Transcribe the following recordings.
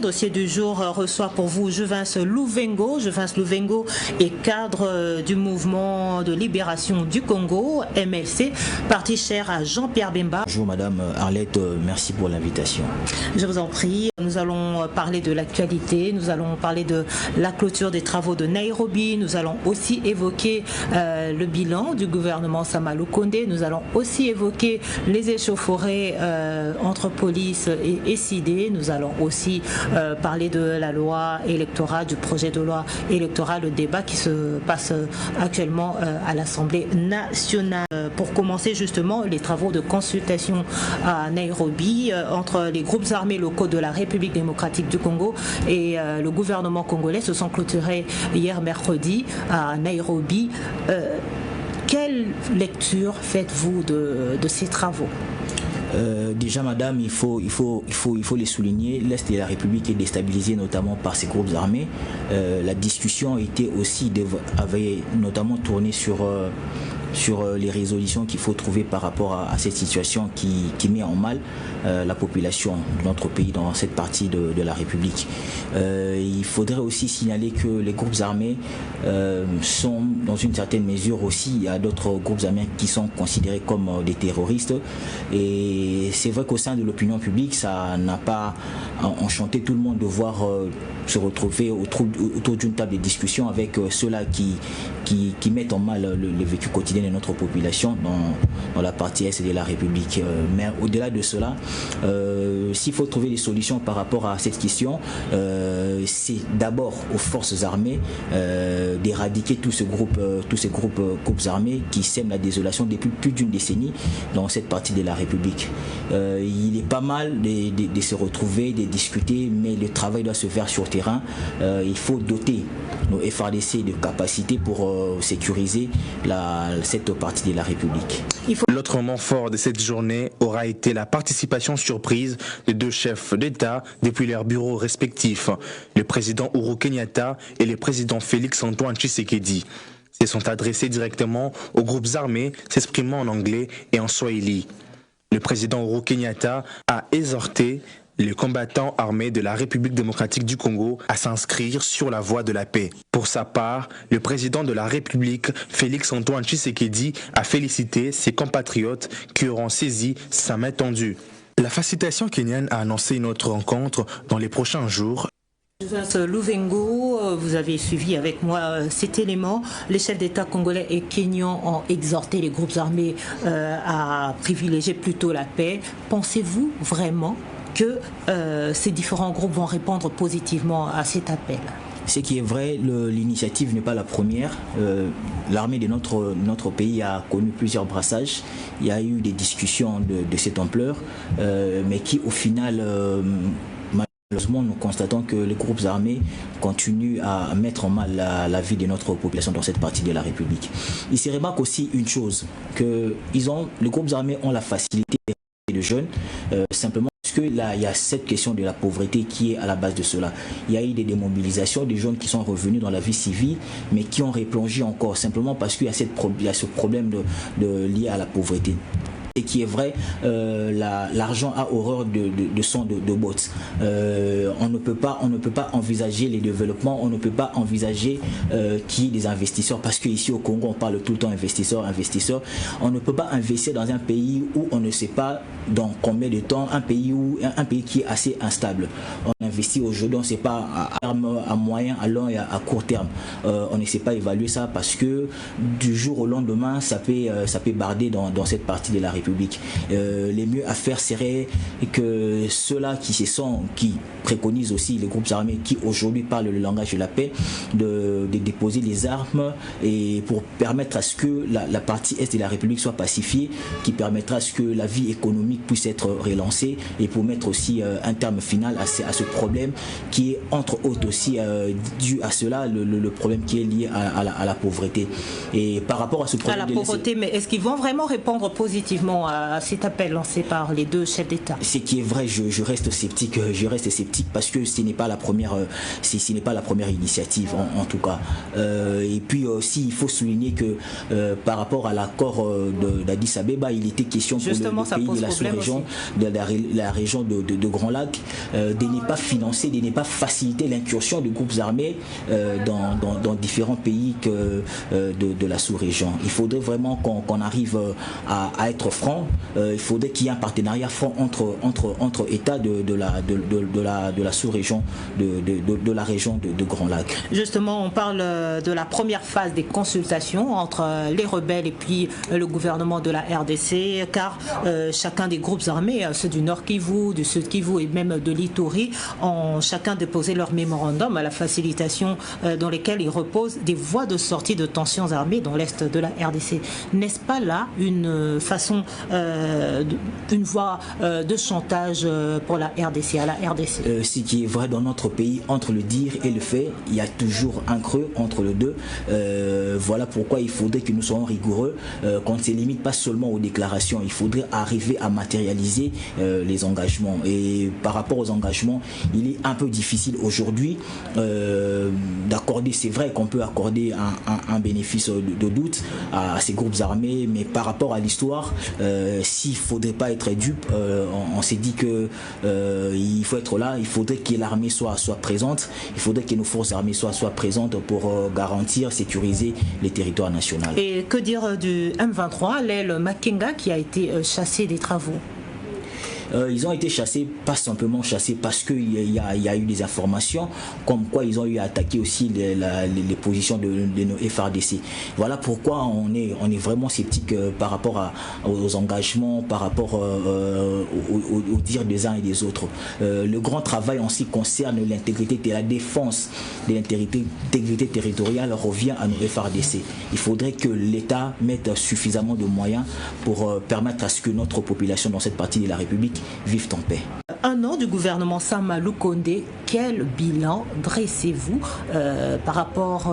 Le dossier du jour reçoit pour vous Juvence Louvengo. Juvence Louvengo est cadre du mouvement de libération du Congo, MLC, parti cher à Jean-Pierre Bemba. Bonjour Madame Arlette, merci pour l'invitation. Je vous en prie. Nous allons parler de l'actualité, nous allons parler de la clôture des travaux de Nairobi, nous allons aussi évoquer le bilan du gouvernement Sama Lukonde, nous allons aussi évoquer les échauffourées entre police et SID, nous allons aussi parler de la loi électorale, du projet de loi électorale, le débat qui se passe actuellement à l'Assemblée nationale. Pour commencer justement les travaux de consultation à Nairobi entre les groupes armés locaux de la République démocratique du Congo et le gouvernement congolais se sont clôturés hier mercredi à Nairobi. Quelle lecture faites-vous de ces travaux ? Déjà madame, il faut les souligner, l'Est de la République est déstabilisé notamment par ces groupes armés. La discussion avait notamment tourné sur les résolutions qu'il faut trouver par rapport à cette situation qui met en mal la population de notre pays dans cette partie de la République. Il faudrait aussi signaler que les groupes armés sont dans une certaine mesure aussi, il y a d'autres groupes armés qui sont considérés comme des terroristes, et c'est vrai qu'au sein de l'opinion publique ça n'a pas enchanté tout le monde de voir se retrouver autour d'une table de discussion avec ceux-là qui mettent en mal le vécu quotidien de notre population dans la partie Est de la République. Mais au-delà de cela, s'il faut trouver des solutions par rapport à cette question, c'est d'abord aux forces armées d'éradiquer tous ces groupes armés qui sèment la désolation depuis plus d'une décennie dans cette partie de la République. Il est pas mal de se retrouver, de discuter, mais le travail doit se faire sur terrain. Il faut doter nos FARDC de capacités pour sécuriser cette partie de la République. L'autre moment fort de cette journée aura été la participation surprise de deux chefs d'État depuis leurs bureaux respectifs, le président Uhuru Kenyatta et le président Félix-Antoine Tshisekedi. Ils se sont adressés directement aux groupes armés, s'exprimant en anglais et en swahili. Le président Uhuru Kenyatta a exhorté les combattants armés de la République démocratique du Congo à s'inscrire sur la voie de la paix. Pour sa part, le président de la République, Félix-Antoine Tshisekedi, a félicité ses compatriotes qui auront saisi sa main tendue. La facilitation kenyane a annoncé une autre rencontre dans les prochains jours. Juvence Louvengo, vous avez suivi avec moi cet élément. Les chefs d'État congolais et kenyans ont exhorté les groupes armés à privilégier plutôt la paix. Pensez-vous vraiment que ces différents groupes vont répondre positivement à cet appel? Ce qui est vrai, l'initiative n'est pas la première. L'armée de notre pays a connu plusieurs brassages. Il y a eu des discussions de cette ampleur, mais qui au final, malheureusement, nous constatons que les groupes armés continuent à mettre en mal la vie de notre population dans cette partie de la République. Il se remarque aussi une chose, que les groupes armés ont la facilité de jeunes, simplement parce que là, il y a cette question de la pauvreté qui est à la base de cela. Il y a eu des démobilisations, des jeunes qui sont revenus dans la vie civile, mais qui ont replongé encore, simplement parce qu'il y a ce problème lié à la pauvreté. Et qui est vrai, l'argent a horreur de son de bottes. On ne peut pas envisager les développements, on ne peut pas envisager qu'il y ait des investisseurs, parce qu'ici au Congo on parle tout le temps investisseurs. On ne peut pas investir dans un pays où on ne sait pas dans combien de temps, un pays qui est assez instable. On investit aujourd'hui, on ne sait pas à moyen, à long et à court terme. On ne sait pas évaluer ça, parce que du jour au lendemain ça peut barder dans cette partie de la République. Les mieux à faire serait que ceux-là qui préconisent aussi les groupes armés qui aujourd'hui parlent le langage de la paix, de déposer les armes, et pour permettre à ce que la partie Est de la République soit pacifiée, qui permettra à ce que la vie économique puisse être relancée, et pour mettre aussi un terme final à ce problème qui est entre autres aussi dû à cela, le problème qui est lié à la pauvreté. Et par rapport à ce problème de la pauvreté, mais est-ce qu'ils vont vraiment répondre positivement à cet appel lancé par les deux chefs d'État? Ce qui est vrai, je reste sceptique, parce que ce n'est pas la première, initiative en tout cas. Et puis aussi, il faut souligner que par rapport à l'accord d'Addis Abeba, il était question pour le pays de la sous-région, de la région de Grand Lac, de ne pas financer, de ne pas faciliter l'incursion de groupes armés dans différents pays de la sous-région. Il faudrait vraiment qu'on arrive à être franc. Il faudrait qu'il y ait un partenariat franc entre États de la sous-région, de la région de Grand Lac. Justement, on parle de la première phase des consultations entre les rebelles et puis le gouvernement de la RDC, car chacun des groupes armés, ceux du Nord Kivu, du Sud Kivu et même de l'Ituri, ont chacun déposé leur mémorandum à la facilitation dans lesquels ils reposent des voies de sortie de tensions armées dans l'Est de la RDC. N'est-ce pas là une façon, une voie de chantage pour la RDC, à la RDC? Ce qui est vrai dans notre pays, entre le dire et le fait, il y a toujours un creux entre les deux. Voilà pourquoi il faudrait que nous soyons rigoureux, qu'on ne se limite pas seulement aux déclarations. Il faudrait arriver à matérialiser les engagements. Et par rapport aux engagements, il est un peu difficile aujourd'hui d'accorder, c'est vrai qu'on peut accorder un bénéfice de doute à ces groupes armés, mais par rapport à l'histoire, s'il ne faudrait pas être dupe, on s'est dit que il faut être là, il faudrait que l'armée soit présente, il faudrait que nos forces armées soient présentes pour garantir, sécuriser les territoires nationaux. Et que dire du M23, l'aile Makenga, qui a été chassé des travaux? Ils ont été chassés, pas simplement chassés parce qu'il y a eu des informations comme quoi ils ont eu à attaquer aussi les positions de nos FARDC. Voilà pourquoi on est vraiment sceptique par rapport aux engagements, par rapport aux dires des uns et des autres. Le grand travail en ce qui concerne l'intégrité et la défense de l'intégrité territoriale revient à nos FARDC. Il faudrait que l'État mette suffisamment de moyens pour permettre à ce que notre population dans cette partie de la République vivent en paix. Un an du gouvernement Sama Lukonde, quel bilan dressez-vous par rapport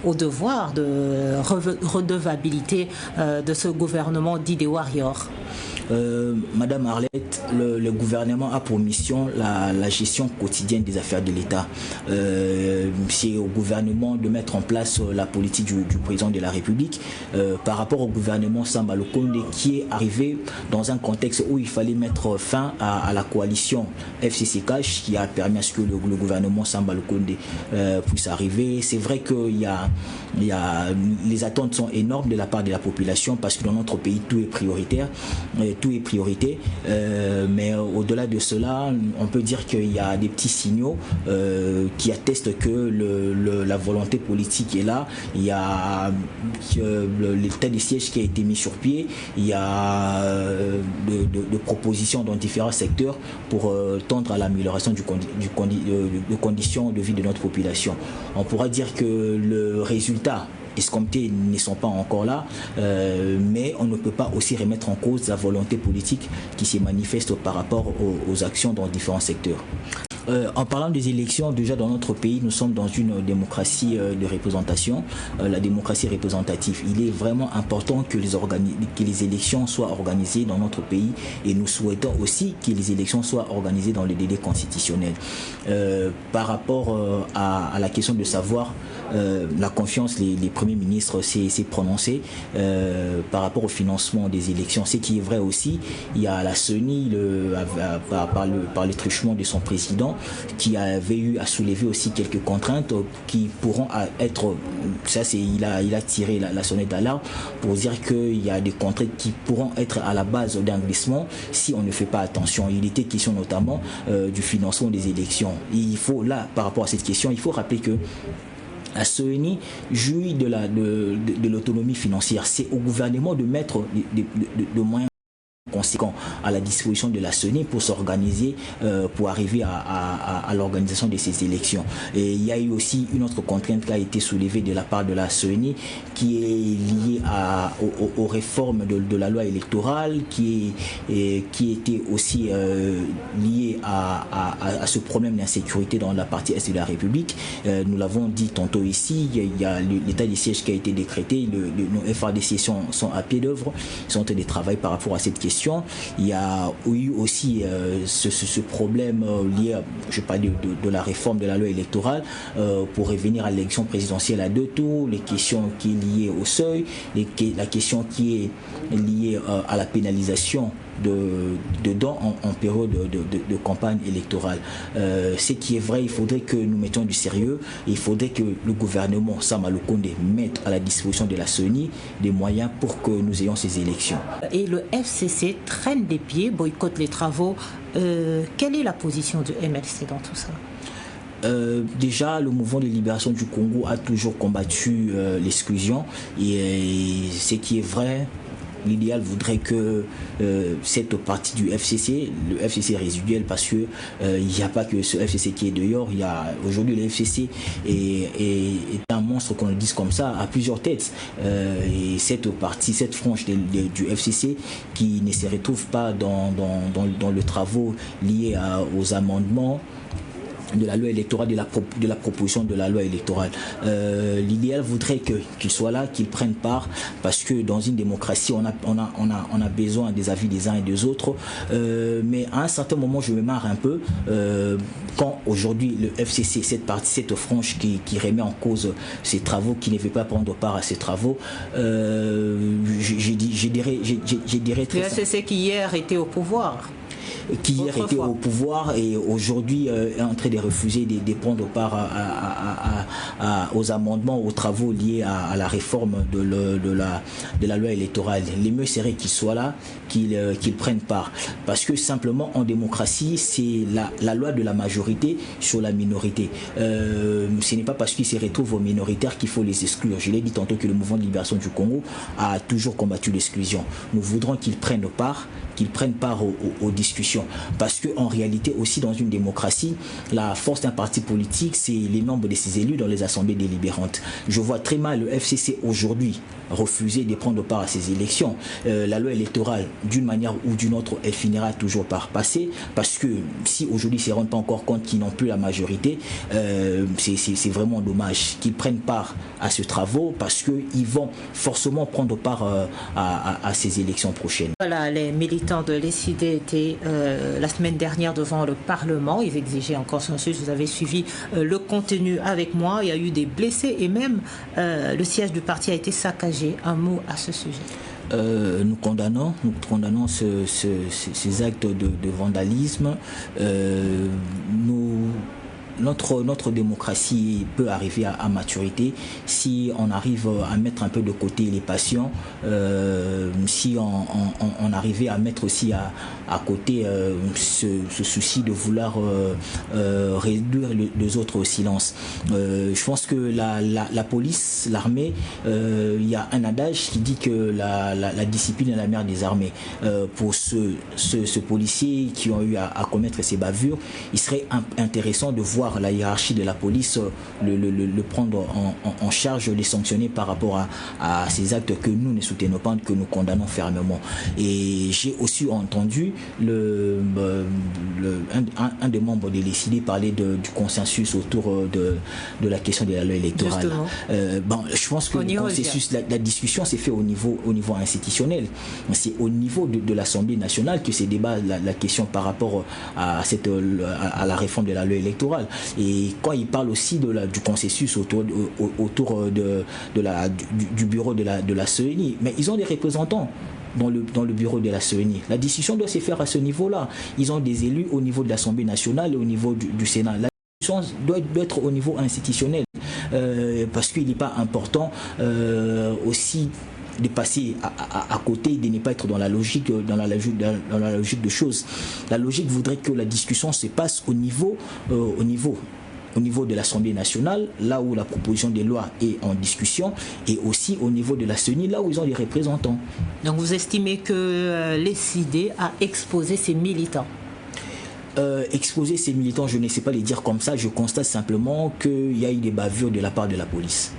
au devoir de redevabilité de ce gouvernement dit des warriors? Madame Arlette, le gouvernement a pour mission la gestion quotidienne des affaires de l'État. C'est au gouvernement de mettre en place la politique du président de la République par rapport au gouvernement Sama Lukonde qui est arrivé dans un contexte où il fallait mettre fin à la coalition FCCK qui a permis à ce que le gouvernement Sama Lukonde puisse arriver. C'est vrai que les attentes sont énormes de la part de la population parce que dans notre pays tout est prioritaire. Tout est priorité, mais au-delà de cela, on peut dire qu'il y a des petits signaux qui attestent que la volonté politique est là. Il y a l'état des sièges qui a été mis sur pied, il y a de propositions dans différents secteurs pour tendre à l'amélioration de conditions de vie de notre population. On pourra dire que le résultat escomptés ne sont pas encore là, mais on ne peut pas aussi remettre en cause la volonté politique qui se manifeste par rapport aux actions dans différents secteurs. En parlant des élections, déjà dans notre pays, nous sommes dans une démocratie de représentation, la démocratie représentative. Il est vraiment important que les élections soient organisées dans notre pays et nous souhaitons aussi que les élections soient organisées dans le délai constitutionnel. Par rapport à la question de savoir la confiance, les premiers ministres s'est prononcé par rapport au financement des élections. Ce qui est vrai aussi, il y a la CENI par le truchement de son président qui avait eu à soulever aussi quelques contraintes qui pourront être, ça c'est il a tiré la sonnette d'alarme pour dire qu'il y a des contraintes qui pourront être à la base d'un glissement si on ne fait pas attention. Il était question notamment du financement des élections. Il faut là, par rapport à cette question, il faut rappeler que la CENI jouit de l'autonomie financière. C'est au gouvernement de mettre de moyens conséquents à la disposition de la CENI pour s'organiser, pour arriver à l'organisation de ces élections. Et il y a eu aussi une autre contrainte qui a été soulevée de la part de la CENI qui est liée aux réformes de la loi électorale, qui était aussi liée à ce problème d'insécurité dans la partie est de la République. Nous l'avons dit tantôt ici, il y a l'état des sièges qui a été décrété, nos FARDC sont à pied d'œuvre, ils sont en train de travailler par rapport à cette question. Il y a eu aussi ce problème lié, je parle de la réforme de la loi électorale pour revenir à l'élection présidentielle à 2 tours, les questions qui sont liées au seuil, la question qui est liée à la pénalisation dedans en période de campagne électorale. Ce qui est vrai, il faudrait que nous mettions du sérieux, il faudrait que le gouvernement Sama Lukonde mette à la disposition de la CENI des moyens pour que nous ayons ces élections. Et le FCC traîne des pieds, boycotte les travaux. Quelle est la position du MLC dans tout ça? Déjà, le mouvement de libération du Congo a toujours combattu l'exclusion et ce qui est vrai, l'idéal voudrait que cette partie du FCC, le FCC résiduel, parce que il n'y a pas que ce FCC qui est dehors, il y a aujourd'hui le FCC est un monstre, qu'on le dise comme ça, à plusieurs têtes, et cette partie, cette frange du FCC qui ne se retrouve pas dans le travaux liés aux amendements de la loi électorale, de la proposition de la loi électorale. L'idéal voudrait qu'ils soient là, qu'ils prennent part, parce que dans une démocratie, on a besoin des avis des uns et des autres. Mais à un certain moment, je me marre un peu quand aujourd'hui le FCC, cette frange qui remet en cause ces travaux, qui ne veut pas prendre part à ces travaux, je dirais très... Le FCC qui hier était au pouvoir. Qui hier était au pouvoir et aujourd'hui est en train de refuser de prendre part aux amendements, aux travaux liés à la réforme de la loi électorale. Les mieux serait qu'ils soient là, qu'ils prennent part. Parce que simplement en démocratie, c'est la loi de la majorité sur la minorité. Ce n'est pas parce qu'ils se retrouvent aux minoritaires qu'il faut les exclure. Je l'ai dit tantôt que le mouvement de libération du Congo a toujours combattu l'exclusion. Nous voudrons qu'ils prennent part aux discussions. Parce qu'en réalité aussi dans une démocratie, la force d'un parti politique, c'est les nombres de ses élus dans les assemblées délibérantes. Je vois très mal le FCC aujourd'hui refuser de prendre part à ces élections. La loi électorale, d'une manière ou d'une autre, elle finira toujours par passer, parce que si aujourd'hui ils ne se rendent pas encore compte qu'ils n'ont plus la majorité, c'est vraiment dommage qu'ils prennent part à ce travaux, parce qu'ils vont forcément prendre part à ces élections prochaines. Voilà, les militants de l'ECD étaient la semaine dernière devant le Parlement. Ils exigeaient un consensus. Vous avez suivi le contenu avec moi. Il y a eu des blessés et même le siège du parti a été saccagé. Un mot à ce sujet. Nous condamnons ces actes de vandalisme. Notre démocratie peut arriver à maturité si on arrive à mettre un peu de côté les passions, si on arrivait à mettre aussi à côté ce souci de vouloir réduire les autres au silence. Je pense que la police, l'armée, il y a un adage qui dit que la discipline est la mère des armées. Pour ce policier qui ont eu à commettre ces bavures, il serait intéressant de voir la hiérarchie de la police le prendre en charge, les sanctionner par rapport à ces actes que nous ne soutenons pas, que nous condamnons fermement. Et j'ai aussi entendu un des membres de l'ECD parler du consensus autour de la question de la loi électorale. Je pense que le consensus, la discussion s'est fait au niveau institutionnel. C'est au niveau de l'Assemblée nationale que se débat la question par rapport à la réforme de la loi électorale. Et quand il parle aussi du consensus autour du bureau de la CENI, mais ils ont des représentants dans le bureau de la CENI. La discussion doit se faire à ce niveau-là. Ils ont des élus au niveau de l'Assemblée nationale et au niveau du Sénat. La discussion doit être au niveau institutionnel, parce qu'il n'est pas important aussi de passer à côté, de ne pas être dans la logique de choses. La logique voudrait que la discussion se passe au niveau de l'Assemblée nationale, là où la proposition de loi est en discussion, et aussi au niveau de la CENI, là où ils ont des représentants. Donc vous estimez que l'ECD a exposé ses militants? Exposer ces militants, je ne sais pas les dire comme ça, je constate simplement qu'il y a eu des bavures de la part de la police.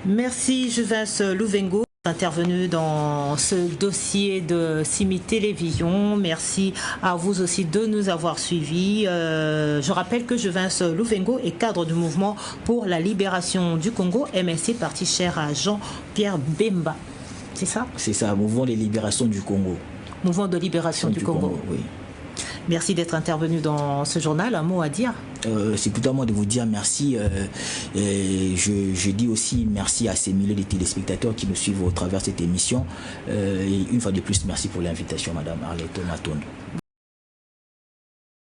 Merci Juvence Louvengo, intervenu dans ce dossier de CIMI Télévision. Merci à vous aussi de nous avoir suivis. Je rappelle que Juvence Louvengo est cadre du mouvement pour la libération du Congo, MLC, parti cher à Jean-Pierre Bemba. C'est ça? C'est ça, mouvement de libération du Congo. Mouvement de libération du Congo. Oui. Merci d'être intervenu dans ce journal. Un mot à dire? C'est plutôt à moi de vous dire merci. Et je dis aussi merci à ces milliers de téléspectateurs qui nous suivent au travers de cette émission. Et une fois de plus, merci pour l'invitation, Madame Arlette Matondo.